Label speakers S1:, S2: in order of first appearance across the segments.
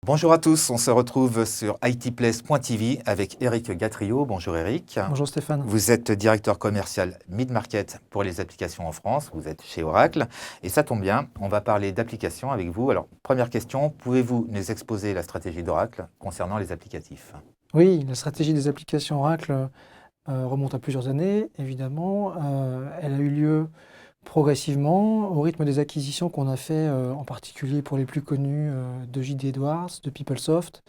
S1: Bonjour à tous, on se retrouve sur itplace.tv avec Eric Gatrio. Bonjour Eric.
S2: Bonjour Stéphane.
S1: Vous êtes directeur commercial mid-market pour les applications en France, vous êtes chez Oracle et ça tombe bien, on va parler d'applications avec vous. Alors première question, pouvez-vous nous exposer la stratégie d'Oracle concernant les applicatifs?
S2: Oui, la stratégie des applications Oracle remonte à plusieurs années, évidemment. Elle a eu lieu progressivement au rythme des acquisitions qu'on a fait, en particulier pour les plus connus de JD Edwards, de PeopleSoft,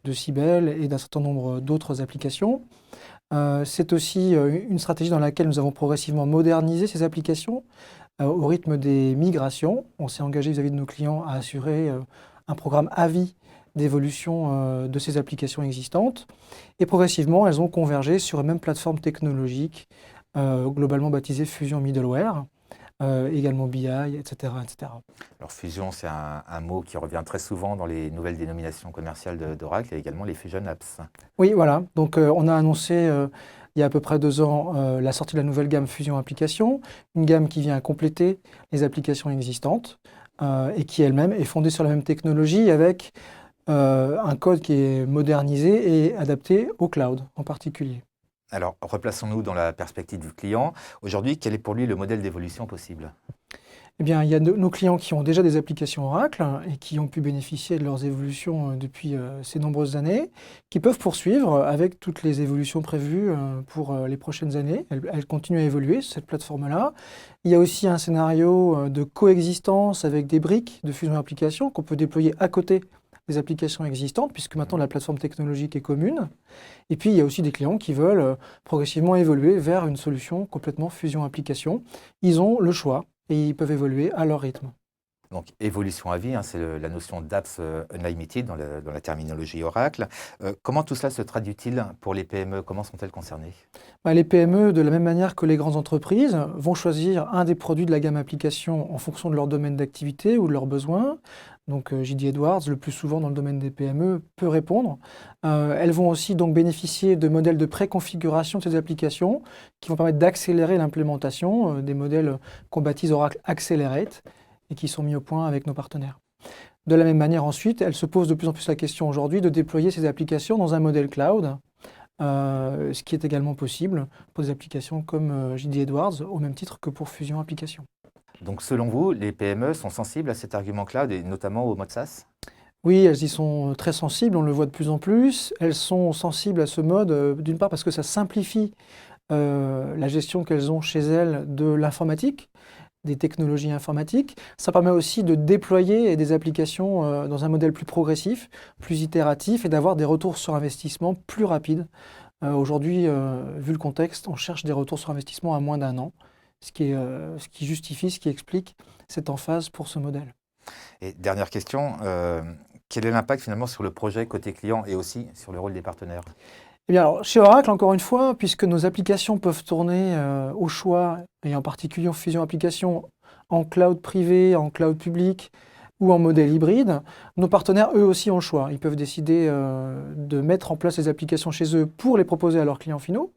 S2: de Siebel et d'un certain nombre d'autres applications. C'est aussi une stratégie dans laquelle nous avons progressivement modernisé ces applications au rythme des migrations. On s'est engagé vis-à-vis de nos clients à assurer un programme à vie d'évolution de ces applications existantes. Et progressivement, elles ont convergé sur une même plateforme technologique, globalement baptisée Fusion Middleware, également BI, etc., etc.
S1: Alors Fusion, c'est un mot qui revient très souvent dans les nouvelles dénominations commerciales d'Oracle et également les Fusion Apps.
S2: Oui, voilà. Donc on a annoncé il y a à peu près 2 ans la sortie de la nouvelle gamme Fusion Applications, une gamme qui vient compléter les applications existantes et qui elle-même est fondée sur la même technologie avec un code qui est modernisé et adapté au cloud en particulier.
S1: Alors replaçons-nous dans la perspective du client. Aujourd'hui, quel est pour lui le modèle d'évolution possible?
S2: Eh bien, il y a nos clients qui ont déjà des applications Oracle et qui ont pu bénéficier de leurs évolutions depuis ces nombreuses années, qui peuvent poursuivre avec toutes les évolutions prévues pour les prochaines années. Elles continuent à évoluer sur cette plateforme-là. Il y a aussi un scénario de coexistence avec des briques de fusion applications qu'on peut déployer à côté des applications existantes, puisque maintenant la plateforme technologique est commune. Et puis, il y a aussi des clients qui veulent progressivement évoluer vers une solution complètement fusion application. Ils ont le choix et ils peuvent évoluer à leur rythme.
S1: Donc, évolution à vie, hein, c'est la notion d'apps unlimited dans la terminologie Oracle. Comment tout cela se traduit-il pour les PME? Comment sont-elles concernées?
S2: Les PME, de la même manière que les grandes entreprises, vont choisir un des produits de la gamme application en fonction de leur domaine d'activité ou de leurs besoins. Donc JD Edwards, le plus souvent dans le domaine des PME, peut répondre. Elles vont aussi donc bénéficier de modèles de préconfiguration de ces applications qui vont permettre d'accélérer l'implémentation des modèles qu'on baptise Oracle Accelerate et qui sont mis au point avec nos partenaires. De la même manière ensuite, elles se posent de plus en plus la question aujourd'hui de déployer ces applications dans un modèle cloud, ce qui est également possible pour des applications comme JD Edwards, au même titre que pour Fusion Applications.
S1: Donc, selon vous, les PME sont sensibles à cet argument cloud et notamment au mode SaaS?
S2: Oui, elles y sont très sensibles, on le voit de plus en plus. Elles sont sensibles à ce mode, d'une part parce que ça simplifie la gestion qu'elles ont chez elles de l'informatique, des technologies informatiques. Ça permet aussi de déployer des applications dans un modèle plus progressif, plus itératif et d'avoir des retours sur investissement plus rapides. Aujourd'hui, vu le contexte, on cherche des retours sur investissement à moins d'1 an, ce qui justifie, ce qui explique cette emphase pour ce modèle.
S1: Et dernière question, quel est l'impact finalement sur le projet côté client et aussi sur le rôle des partenaires?
S2: Eh bien, alors, chez Oracle, encore une fois, puisque nos applications peuvent tourner au choix, et en particulier en fusion application, en cloud privé, en cloud public ou en modèle hybride, nos partenaires, eux aussi, ont le choix. Ils peuvent décider de mettre en place les applications chez eux pour les proposer à leurs clients finaux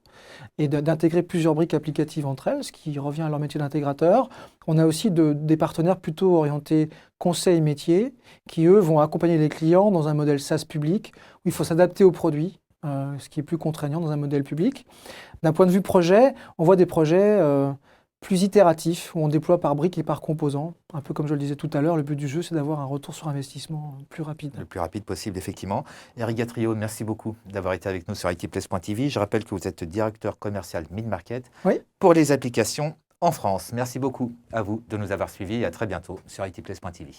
S2: et d'intégrer plusieurs briques applicatives entre elles, ce qui revient à leur métier d'intégrateur. On a aussi des partenaires plutôt orientés conseil métier qui, eux, vont accompagner les clients dans un modèle SaaS public où il faut s'adapter aux produits. Ce qui est plus contraignant dans un modèle public. D'un point de vue projet, on voit des projets plus itératifs, où on déploie par briques et par composants. Un peu comme je le disais tout à l'heure, le but du jeu, c'est d'avoir un retour sur investissement plus rapide.
S1: Le plus rapide possible, effectivement. Eric Gatrio, merci beaucoup d'avoir été avec nous sur itplace.tv. Je rappelle que vous êtes directeur commercial mid-market pour les applications en France. Merci beaucoup à vous de nous avoir suivis et à très bientôt sur itplace.tv.